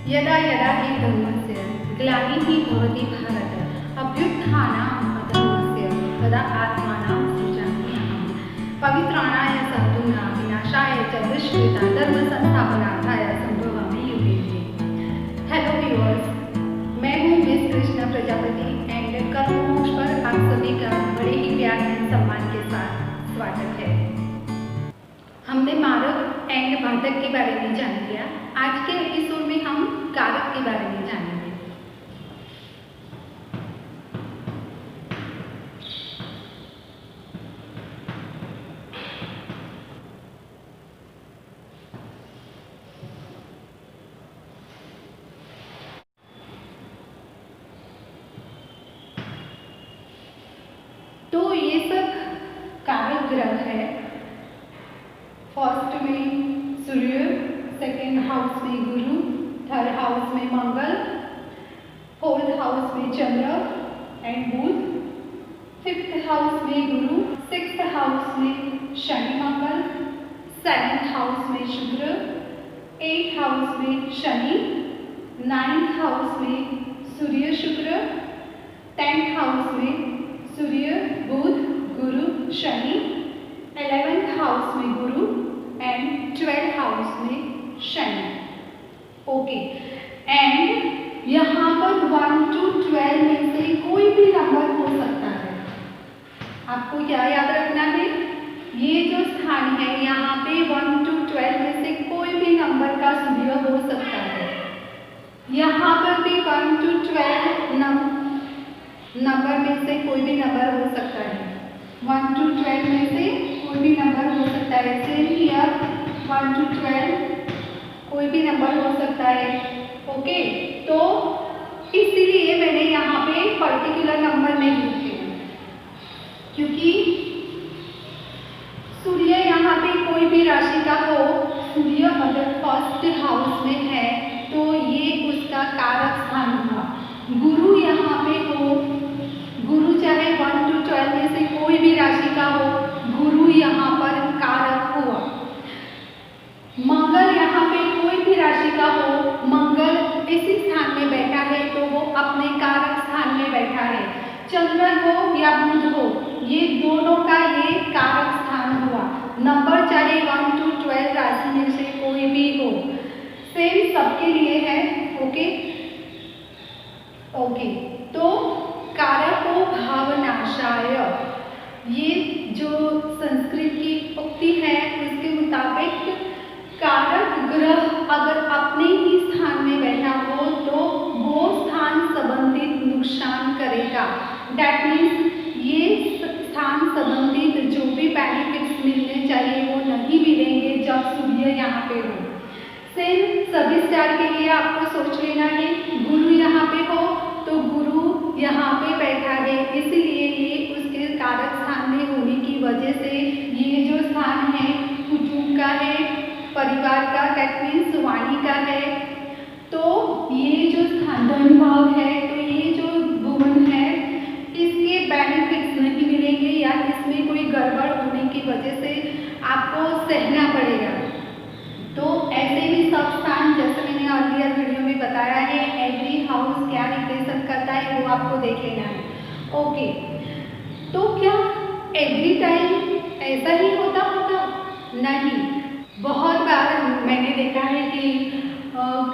यदा यदा हि धर्मस्य ग्लानिः भवति भारत अभ्युत्थानम् अधर्मस्य तदा आत्मानं सृजाम्यहम् पवित्राणाय साधूनां विनाशाय च दुष्कृता धर्म संस्थापनार्थाय संभवामि युगे युगे। हेलो व्यूअर्स, मैं हूँ मिस कृष्णा प्रजापति एंड कर्म मोक्ष पर आप सभी का बड़े ही प्यार एंड सम्मान के साथ स्वागत है। हमने मारक एंड बाधक के बारे में जान लिया। आज के एपिसोड में हम कारक के बारे में जानेंगे। तो ये सब कारक ग्रह है। फर्स्ट में सूर्य, सेकेंड हाउस में गुरु, थर्ड हाउस में मंगल, फोर्थ हाउस में चंद्र एंड बुध, फिफ्थ हाउस में गुरु, सिक्स्थ हाउस में शनि मंगल, सेवेंथ हाउस में शुक्र, एट्थ हाउस में शनि, नाइन्थ हाउस में सूर्य शुक्र, टेंथ हाउस में सूर्य बुध गुरु शनि, 11th हाउस में गुरु एंड 12th हाउस में शनि। ओके, एंड यहाँ पर 1 to 12 में से कोई भी नंबर हो सकता है। आपको क्या याद रखना है, ये जो स्थान है यहाँ पे 1 to 12 में से कोई भी नंबर का सूर्य हो सकता है। यहाँ पर भी 1 to 12 नंबर में से कोई भी नंबर हो सकता है। 1 to 12 में से कोई भी नंबर हो सकता है। सेम हियर 1 to 12 कोई भी नंबर हो सकता है। ओके, तो इसीलिए मैंने यहाँ पे पर्टिकुलर नंबर नहीं लिखे, क्योंकि सूर्य यहाँ पे कोई भी राशि का हो, सूर्य अगर फर्स्ट हाउस में है तो ये उसका कारक स्थान हुआ। गुरु यहाँ पे हो, गुरु चाहे 1 to 12 में से कोई भी राशि का हो, गुरु यहाँ पर कारक हुआ। मंगल यहाँ पे कोई भी राशि का हो, मंगल इसी स्थान में बैठा है तो वो अपने कारक स्थान में बैठा है। चंद्र हो या बुध हो, ये दोनों का ये कारक स्थान हुआ। नंबर चाहे 1 to 12 राशि में से कोई भी हो, सेम सबके लिए है। ओके, तो कारको भावनाशाय, ये जो संस्कृत की उक्ति है उसके मुताबिक कारक ग्रह अगर अपने ही स्थान में बैठा हो तो वो स्थान संबंधित नुकसान करेगा। दैट मीन्स ये स्थान संबंधित जो भी बेनिफिट्स मिलने चाहिए वो नहीं मिलेंगे जब सूर्य यहाँ पे हो। सेम सभी स्टार के लिए आपको सोच लेना है, गुरु यहाँ पे हो तो गुरु यहाँ पे बैठा है, इसलिए ये उसके कारक स्थान में होने की वजह से ये जो स्थान है कुटुंब का है, परिवार का, दैट मीन्स वाणी का है। तो ये जो स्थान धन भाव है, तो ये जो भुवन है इसके बेनिफिट्स नहीं मिलेंगे या इसमें कोई गड़बड़ होने की वजह से आपको सहना पड़ेगा। तो ऐसे ही सब स्थान, जैसे मैंने अर्लियर वीडियो में बताया है, एवरी हाउस क्या रिप्रेजेंट करता है वो आपको देख लेना है। ओके, तो क्या एवरी टाइम ऐसा ही होता होगा? नहीं, बहुत बार मैंने देखा है कि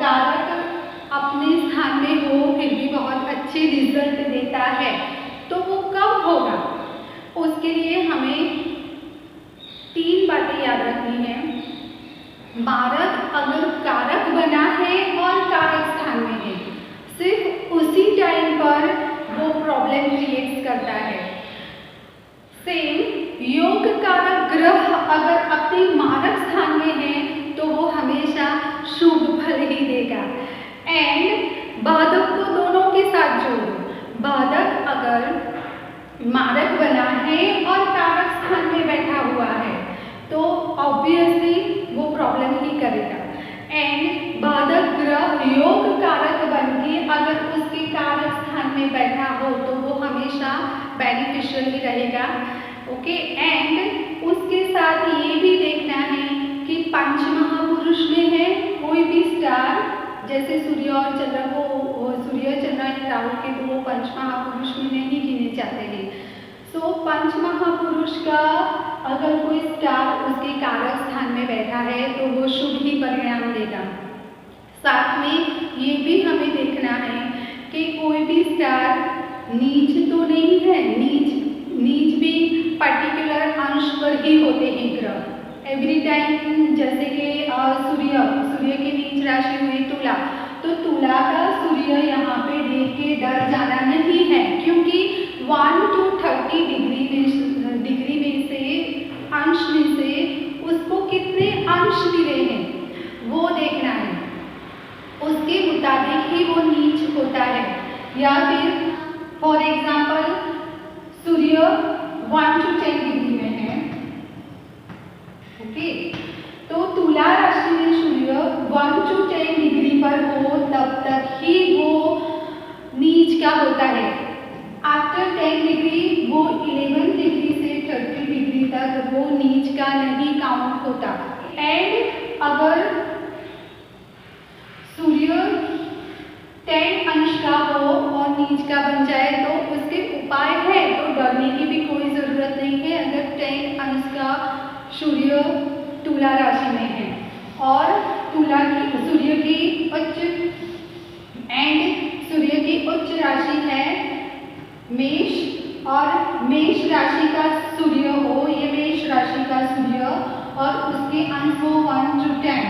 कारक अपने स्थान में हो फिर भी बहुत अच्छे रिजल्ट देता है। तो वो कब होगा, उसके लिए हमें 3 बातें याद रखनी है। मारक अगर कारक बना है और कारक स्थान में है, सिर्फ उसी टाइम पर वो प्रॉब्लम क्रिएट करता है। सेम योग कारक ग्रह अगर अपने मारक स्थान में है तो वो हमेशा शुभ फल ही देगा। एंड बाधक को दोनों के साथ जोड़ो। बाधक अगर मारक बना है और कारक स्थान में बैठा हुआ है तो ऑब्वियसली वो प्रॉब्लम ही करेगा। एंड बाधक ग्रह योग कारक बन के अगर उसके कारक स्थान में बैठा हो तो वो हमेशा बेनिफिशियल ही रहेगा। ओके, एंड उसके साथ ये भी देखना है कि पंच महापुरुष में है कोई भी स्टार, जैसे सूर्य और चंद्र को, सूर्य चंद्र राहु केतु वो पंच महापुरुष में नहीं गिने जाते हैं। सो पंच महापुरुष का अगर कोई स्टार उसके कारक स्थान में बैठा है तो वो शुभ ही परिणाम देगा। साथ में ये भी हमें देखना है कि कोई भी स्टार नीच तो नहीं है, नीच भी पर्टिकुलर अंश पर ही होते हैं ग्रह एवरी टाइम। जैसे कि सूर्य की नीच राशि हुई तुला, तो तुला का सूर्य यहाँ पे देख के डर जाना नहीं है, क्योंकि 1 to 30 डिग्री में से अंश में से उसको कितने अंश मिले हैं वो देखना है, उसके मुताबिक ही वो नीच होता है। या फिर for example Surya 1 to 10 degree में है, ओके, तो तुला राशि में सूर्य 1 to 10 डिग्री पर हो तब तक ही वो नीच का होता है। आफ्टर 10 डिग्री वो 11 डिग्री से 30 डिग्री तक वो नीच का नहीं काउंट होता। एंड अगर सूर्य 10 अंश का हो और नीच का बन जाए तो उसके उपाय है, तो डरने की भी कोई ज़रूरत नहीं है। अगर 10 अंश का सूर्य तुला राशि में है और सूर्य की उच्च राशि है मेष, और मेष राशि का सूर्य हो, ये मेष राशि का सूर्य और उसके अंश हो 1 to 10,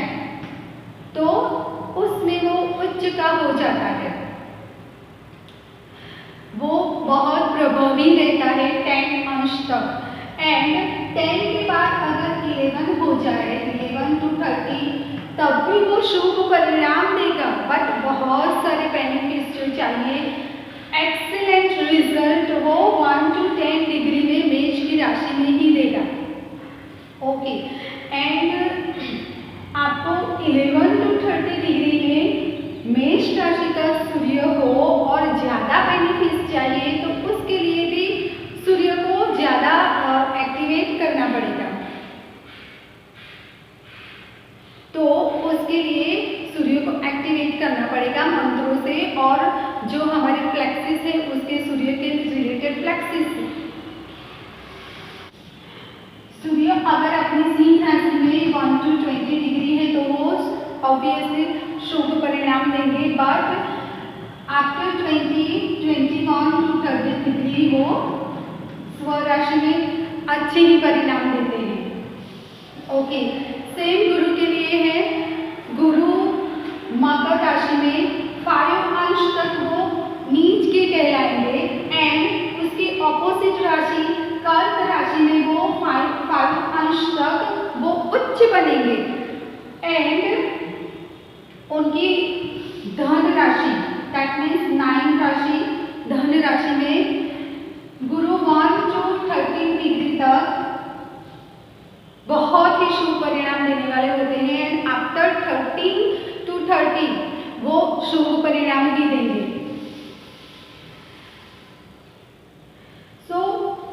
तो उसमें वो उच्च का हो जाता है, वो बहुत प्रभावी रहता है 10 अंश तक। एंड 10 के बाद अगर 11 हो जाए, 11 to 30, तब भी वो शुभ परिणाम देगा, बट बहुत सारे बेनिफिट्स जो चाहिए, एक्सीलेंट रिजल्ट वो 1 to 10 डिग्री में मेष की राशि में ही देगा। ओके, एंड आपको 11 to 30 डिग्री में मेष राशि का सूर्य हो और ज़्यादा बेनिफिट्स चाहिए तो उसके लिए भी सूर्य को ज़्यादा एक्टिवेट करना पड़ेगा। तो उसके लिए सूर्य को एक्टिवेट करना पड़ेगा मंत्रों से, और जो हमारे फ्लेक्सिस है उसके सूर्य के रिलेटेड फ्लेक्सिस है। सूर्य अगर अपनी सिंह राशि में 1 to 20 डिग्री है तो वो ऑब्वियसली शुभ परिणाम देंगे, बट आफ्टर 21 to 30 डिग्री वो स्वराशि में अच्छे ही परिणाम देते हैं। ओके, सेम गुरु के लिए है। गुरु मकर राशि में 5 अंश तक वो नीच के कहलाएंगे, एंड उसकी ऑपोजिट राशि कर्क राशि में वो 5 अंश तक वो उच्च बनेंगे। एंड उनकी धन राशि दैट मीन्स 9 राशि, धन राशि में गुरु 1 to 13 डिग्री तक बहुत ही शुभ परिणाम देने वाले होते हैं। आफ्टर 13 to 30 वो शुभ परिणाम ही देंगे।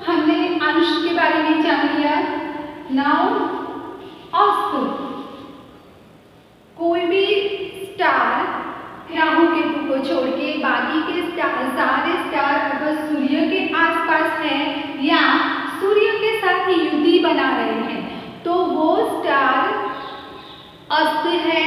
हमने अंश के बारे में जान लिया। नाउ अस्त, कोई भी स्टार राहु केतु को छोड़ के बाकी के सारे स्टार अगर सूर्य के आसपास हैं या सूर्य के साथ युति बना रहे हैं तो वो स्टार अस्त है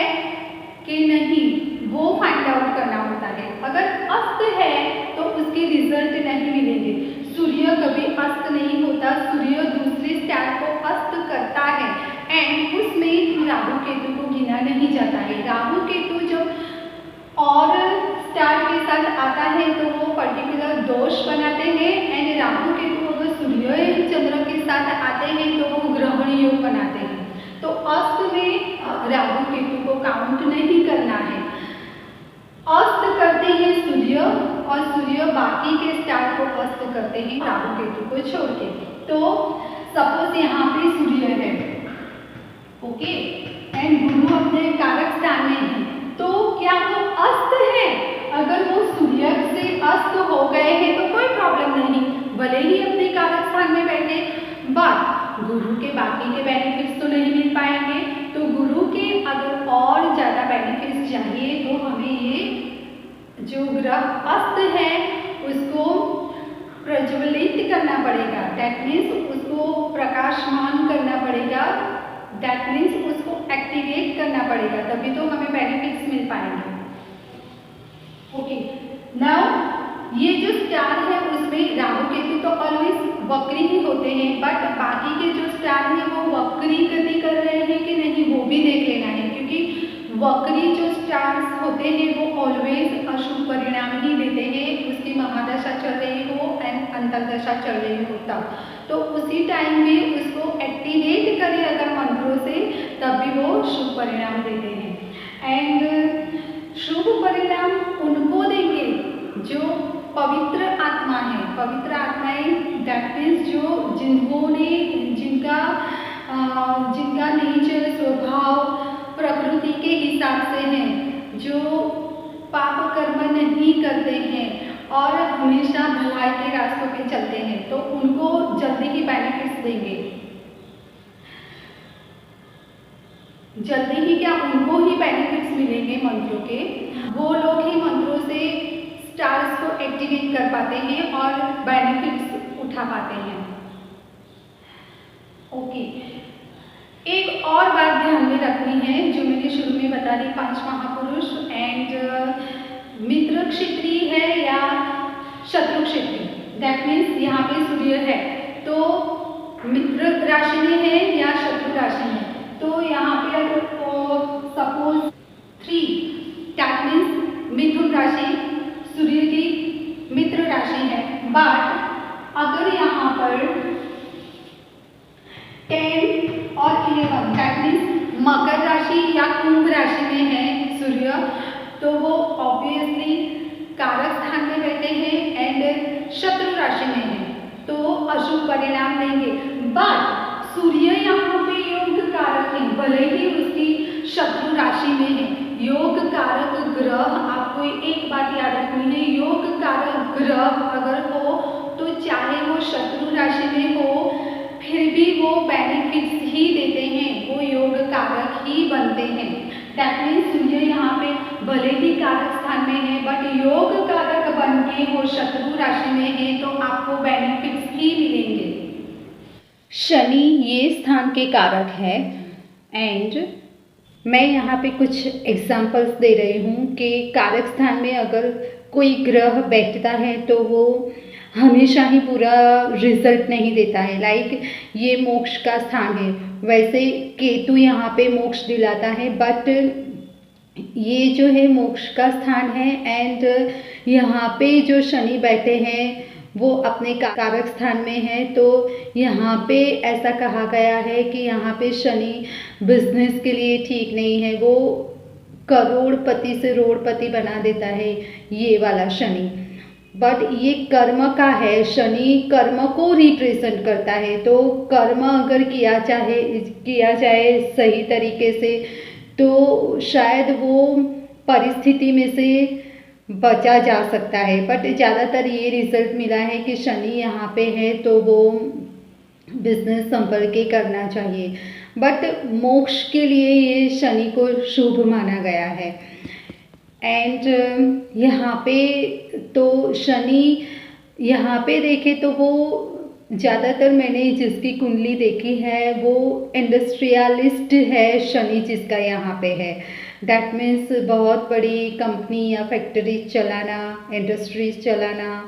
कि नहीं वो फाइंड आउट करना होता है। अगर अस्त है तो उसके रिजल्ट नहीं मिलेंगे। सूर्य कभी अस्त नहीं होता, सूर्य दूसरे स्टार को अस्त करता है एंड उसमें राहु केतु को गिना नहीं जाता है। राहु केतु जब और स्टार के साथ आता है तो वो पर्टिकुलर दोष बनाते हैं, एंड राहु केतु अगर सूर्य चंद्र के साथ आते हैं तो वो ग्रहण योग बनाते हैं। तो अस्त में राहु केतु को काउंट नहीं करना है। अस्त करते हैं सूर्य और सूर्य बाकी के स्टार को अस्त करते हैं राहु केतु को छोड़ के। तो सपोज यहाँ पे सूर्य है, ओके, एंड गुरु अपने कारक स्थान में है, तो क्या वो अस्त है? अगर वो सूर्य से अस्त हो गए हैं तो कोई प्रॉब्लम नहीं, भले ही अपने कारक स्थान में बैठे, बट गुरु के बाकी के बेनिफिट्स तो नहीं मिल पाएंगे। तो गुरु के अगर और ज़्यादा बेनिफिट्स चाहिए तो हमें ये ग्रह अस्त है उसको प्रज्वलित करना पड़ेगा, दैट मीन्स उसको प्रकाशमान करना पड़ेगा, दैट मीन्स उसको एक्टिवेट करना पड़ेगा, तभी तो हमें बेनिफिट्स मिल पाएंगे। ओके, नाउ ये जो स्टार है उसमें राहु केतु तो ऑलवेज वक्री ही होते हैं, बट बाकी के जो स्टार हैं वो वक्री गति कर रहे हैं कि नहीं वो भी देख लेना है, क्योंकि वक्री जो स्टार्स होते हैं वो ऑलवेज अशुभ परिणाम ही देते हैं, उसकी महादशा चल रही हो एंड अंतर्दशा चल रही हो तब, तो उसी टाइम में उसको एक्टिवेट करें अगर मंत्रों से तब भी वो शुभ परिणाम देते हैं। एंड शुभ परिणाम उनको देंगे जो पवित्र आत्मा है, पवित्र आत्माएं दैट मीन्स जो जिन्होंने जिनका नेचर स्वभाव प्रकृति के हिसाब से है, जो पाप कर्म नहीं करते हैं और हमेशा भलाई के रास्तों पे चलते हैं, तो उनको जल्दी ही बेनिफिट्स देंगे, जल्दी ही क्या उनको ही बेनिफिट्स मिलेंगे मंत्रों के, वो लोग ही मंत्रों से स्टार्स को एक्टिवेट कर पाते हैं और बेनिफिट्स उठा पाते हैं। ओके, एक और बात ध्यान में रखनी है जो मैंने शुरू में बता दी, 5 महापुरुष एंड मित्र क्षेत्री है या शत्रु क्षेत्री, दैट मीन्स यहाँ पे सूर्य है तो मित्र राशि में है या शत्रु राशि में, तो यहाँ पे अगर सपोज 3 दैट मीन्स मिथुन राशि सूर्य की मित्र राशि है, बट अगर यहाँ पर 10 और 11 दैट मीन्स मकर राशि या कुंभ राशि में है सूर्य, तो वो ऑब्वियसली कारक स्थान में बैठे हैं एंड शत्रु राशि में है तो अशुभ परिणाम देंगे, बट सूर्य यहाँ पे योग कारक है, भले ही उसकी शत्रु राशि में है। योग कारक ग्रह, आपको एक बात याद रखनी है, योग कारक ग्रह अगर हो तो चाहे वो शत्रु राशि में हो फिर भी वो बेनिफिट्स ही देते हैं, वो योग कारक ही बनते हैं, दैट मीन्स सूर्य यहाँ पे भले ही कारक स्थान में है बट योग कारक बन के वो शत्रु राशि में है तो आपको बेनिफिट्स ही मिलेंगे। शनि ये स्थान के कारक है एंड मैं यहाँ पे कुछ एग्जांपल्स दे रही हूँ कि कारक स्थान में अगर कोई ग्रह बैठता है तो वो हमेशा ही पूरा रिजल्ट नहीं देता है, लाइक ये मोक्ष का स्थान है, वैसे केतु यहाँ पे मोक्ष दिलाता है, बट ये जो है मोक्ष का स्थान है एंड यहाँ पे जो शनि बैठे हैं वो अपने कारक स्थान में है, तो यहाँ पे ऐसा कहा गया है कि यहाँ पे शनि बिजनेस के लिए ठीक नहीं है, वो करोड़पति से रोड़पति बना देता है ये वाला शनि, बट ये कर्म का है, शनि कर्म को रिप्रेजेंट करता है, तो कर्म अगर किया जाए सही तरीके से तो शायद वो परिस्थिति में से बचा जा सकता है, बट ज़्यादातर ये रिजल्ट मिला है कि शनि यहाँ पे है तो वो बिजनेस संभल के करना चाहिए, बट मोक्ष के लिए ये शनि को शुभ माना गया है। एंड यहाँ पे तो शनि यहाँ पे देखे तो वो ज़्यादातर मैंने जिसकी कुंडली देखी है वो इंडस्ट्रियलिस्ट है शनि जिसका यहाँ पे है, दैट मीन्स बहुत बड़ी कंपनी या फैक्ट्री चलाना, इंडस्ट्रीज चलाना,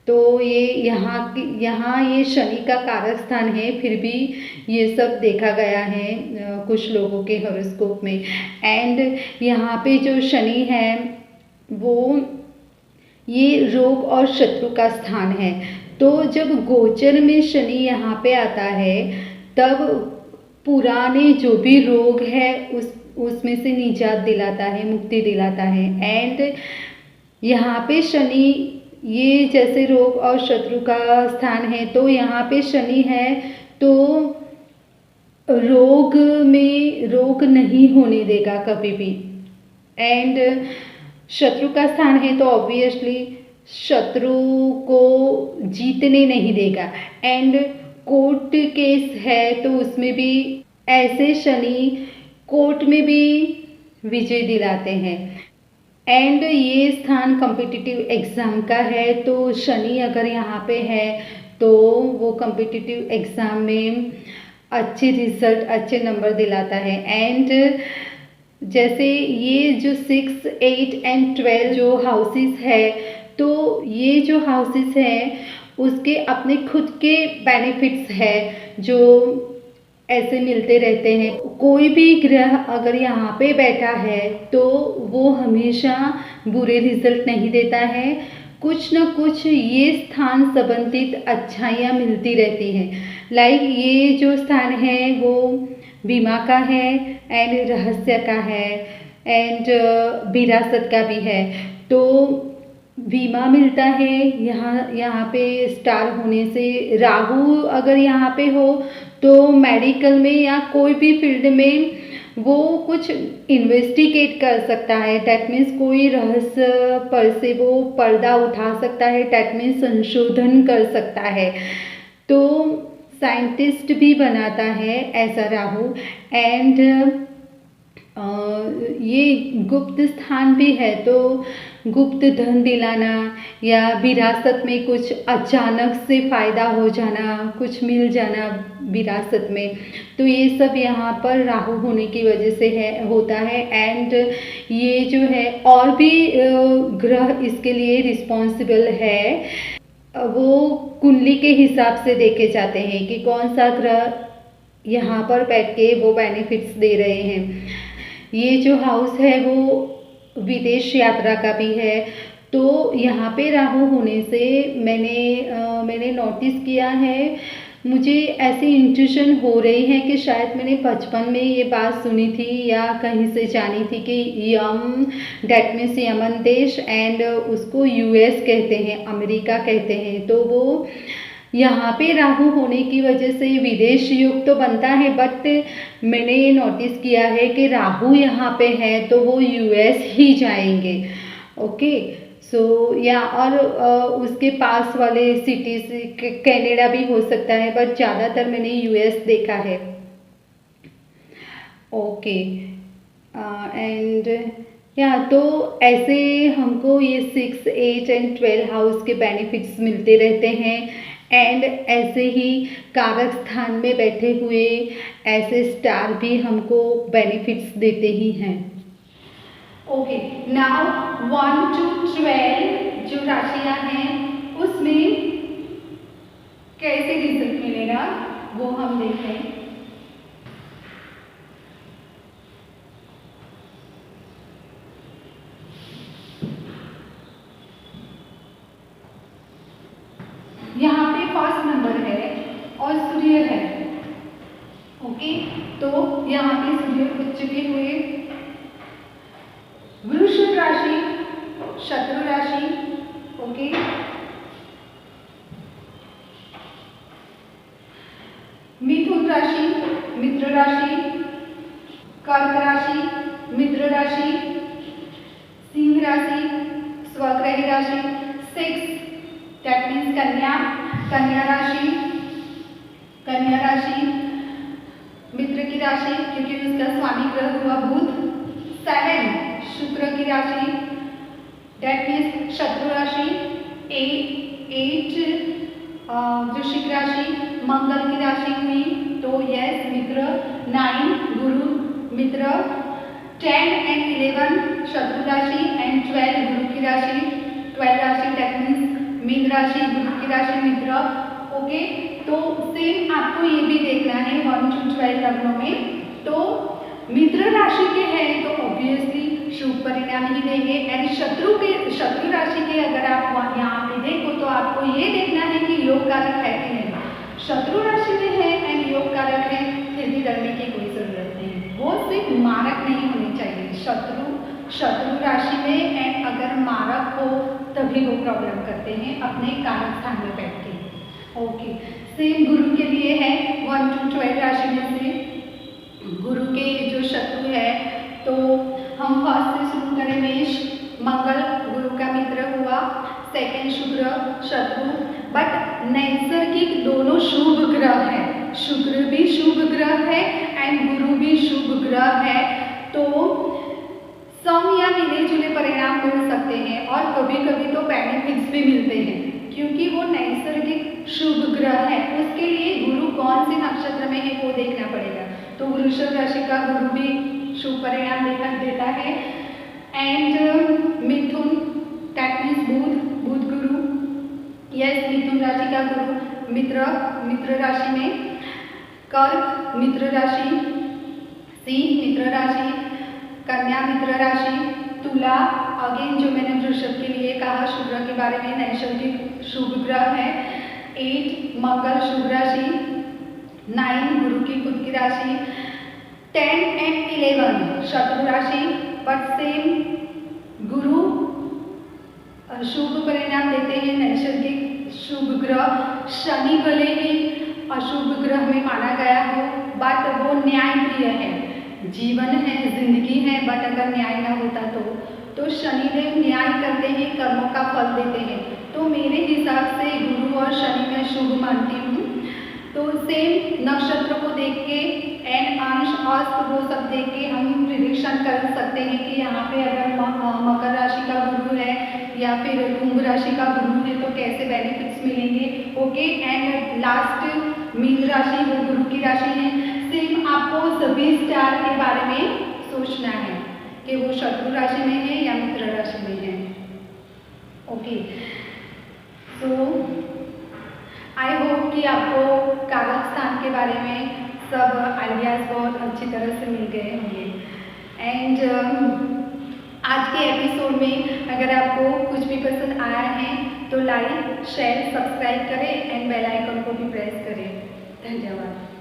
तो ये यहाँ ये शनि का कारक स्थान है, फिर भी ये सब देखा गया है कुछ लोगों के हॉरोस्कोप में। एंड यहाँ पे जो शनि है वो ये रोग और शत्रु का स्थान है, तो जब गोचर में शनि यहाँ पे आता है तब पुराने जो भी रोग है उसमें से निजात दिलाता है, मुक्ति दिलाता है। एंड यहाँ पे शनि ये जैसे रोग और शत्रु का स्थान है तो यहाँ पे शनि है तो रोग नहीं होने देगा कभी भी, एंड शत्रु का स्थान है तो ऑब्वियसली शत्रु को जीतने नहीं देगा, एंड कोर्ट केस है तो उसमें भी ऐसे शनि कोर्ट में भी विजय दिलाते हैं। एंड ये स्थान कॉम्पिटिटिव एग्ज़ाम का है, तो शनि अगर यहाँ पे है तो वो कॉम्पिटिटिव एग्ज़ाम में अच्छे रिजल्ट, अच्छे नंबर दिलाता है। एंड जैसे ये जो 6, 8 एंड 12 जो हाउसेस है, तो ये जो हाउसेस हैं उसके अपने खुद के बेनिफिट्स है जो ऐसे मिलते रहते हैं। कोई भी ग्रह अगर यहाँ पे बैठा है तो वो हमेशा बुरे रिजल्ट नहीं देता है, कुछ न कुछ ये स्थान संबंधित अच्छाइयाँ मिलती रहती हैं। लाइक ये जो स्थान है वो बीमा का है एंड रहस्य का है एंड विरासत का भी है। तो बीमा मिलता है यहाँ पे स्टार होने से। राहु अगर यहाँ पे हो तो मेडिकल में या कोई भी फील्ड में वो कुछ इन्वेस्टिगेट कर सकता है। डैट मीन्स कोई रहस्य पर से वो पर्दा उठा सकता है, डैट मीन्स संशोधन कर सकता है, तो साइंटिस्ट भी बनाता है ऐसा राहु। एंड ये गुप्त स्थान भी है, तो गुप्त धन दिलाना या विरासत में कुछ अचानक से फ़ायदा हो जाना, कुछ मिल जाना विरासत में, तो ये सब यहाँ पर राहु होने की वजह से होता है। एंड ये जो है और भी ग्रह इसके लिए रिस्पॉन्सिबल है, वो कुंडली के हिसाब से देखे जाते हैं कि कौन सा ग्रह यहाँ पर बैठ के वो बेनिफिट्स दे रहे हैं। ये जो हाउस है वो विदेश यात्रा का भी है, तो यहाँ पे राहु होने से मैंने नोटिस किया है, मुझे ऐसी इंट्यूशन हो रही है कि शायद मैंने बचपन में ये बात सुनी थी या कहीं से जानी थी कि यम, डैट मीन्स यमन देश एंड उसको यूएस कहते हैं, अमेरिका कहते हैं, तो वो यहाँ पे राहु होने की वजह से विदेश युग तो बनता है, बट मैंने ये नोटिस किया है कि राहु यहाँ पे है तो वो यूएस ही जाएंगे। ओके, सो या और उसके पास वाले सिटीज कनाडा भी हो सकता है, बट ज़्यादातर मैंने यूएस देखा है। ओके, एंड या तो ऐसे हमको ये 6, 8 एंड 12 हाउस के बेनिफिट्स मिलते रहते हैं। एंड ऐसे ही कारक स्थान में बैठे हुए ऐसे स्टार भी हमको बेनिफिट्स देते ही हैं। ओके, नाउ 1 to 12 जो राशियां हैं उसमें कैसे रिजल्ट मिलेगा वो हम देखें। यहाँ पे फर्स्ट नंबर है और सूर्य है। ओके, तो यहाँ पे सूर्य उच्च के हुए। वृषभ राशि शत्रु राशि। ओके, मिथुन राशि मित्र राशि। कर्क राशि मित्र राशि। सिंह राशि स्वग्रही राशि। 6 दैट मीन्स कन्या राशि। कन्या राशि मित्र की राशि क्योंकि उसका स्वामी ग्रह हुआ बुध। 7 शुक्र की राशि दैट मीन्स शत्रु राशि। 8 वृश्चिक राशि मंगल की राशि हुई, तो yes Mitra. 9 Guru Mitra. 10 and 11 शत्रु राशि एंड 12 गुरु की राशि। 12 राशि दैट मीन्स मीन राशि गुरु की राशि मित्र। ओके, तो सेम आपको ये भी देखना है 1 to 12 लग्नों में, तो मित्र राशि के हैं तो ऑब्वियसली शुभ परिणाम ही देंगे। एंड शत्रु राशि के अगर आप यहाँ पे देखो तो आपको ये देखना है कि योग कारक है कि नहीं। शत्रु राशि में है एंड योग कारक है, फिर भी डरने की कोई जरूरत नहीं, वो सिर्फ मारक नहीं होने चाहिए। शत्रु राशि में एंड अगर मारक हो तभी वो प्रॉब्लम करते हैं अपने कारक स्थान में बैठ के। ओके, सेम गुरु के लिए है 1 to 12 राशि में से गुरु के जो शत्रु है, तो हम फर्स्ट से शुरू करें। मेष मंगल गुरु का मित्र हुआ। 2 शुक्र शत्रु, बट नैसर्गिक दोनों शुभ ग्रह है। शुक्र भी शुभ ग्रह है एंड गुरु भी शुभ ग्रह है, तो सम या मिले जुले परिणाम मिल सकते हैं और कभी कभी तो बेनिफिट्स भी मिलते हैं, क्योंकि वो नैसर्गिक शुभ ग्रह है। उसके लिए गुरु कौन से नक्षत्र में है वो देखना पड़ेगा। तो वृषभ राशि का गुरु भी शुभ परिणाम देता है। And Mithun that means Budh Guru, yes मिथुन राशि का गुरु मित्र राशि में, कर्क मित्र राशि, सिंह मित्र राशि, कन्या मित्र राशि, तुला अगेन जो मैंने वृषभ के लिए कहा शुक्र के बारे में नैसर्गिक शुभ ग्रह है। 8 मकर शुभ राशि, 9 गुरु की खुद की राशि, 10 एंड 11 शत्रु राशि। बट सेम गुरु शुभ परिणाम देते हैं, नैसर्गिक शुभ ग्रह। शनि भले ही अशुभ ग्रह में माना गया हो बट वो न्यायप्रिय है, जीवन है, जिंदगी है, बट अगर न्याय ना होता तो शनिदेव न्याय करते हैं, कर्मों का फल देते हैं। तो मेरे हिसाब से गुरु और शनि मैं शुभ मानती हूँ। तो सेम नक्षत्र को देख के एंड अंश अस्त वो सब देख के हम प्रिडिक्शन कर सकते हैं कि यहाँ पे अगर मकर राशि का गुरु है या फिर कुंभ राशि का गुरु है तो कैसे बेनिफिट्स मिलेंगे। ओके, एंड लास्ट मीन राशि वो गुरु की राशि है। सेम आपको सभी स्टार के बारे में सोचना है कि वो शत्रु राशि में है या मित्र राशि में है। ओके, सो आई होप कि आपको कारक स्थान के बारे में सब आइडियाज़ बहुत अच्छी तरह से मिल गए होंगे। एंड आज के एपिसोड में अगर आपको कुछ भी पसंद आया है तो लाइक शेयर सब्सक्राइब करें एंड बेल आइकन को भी प्रेस करें। धन्यवाद।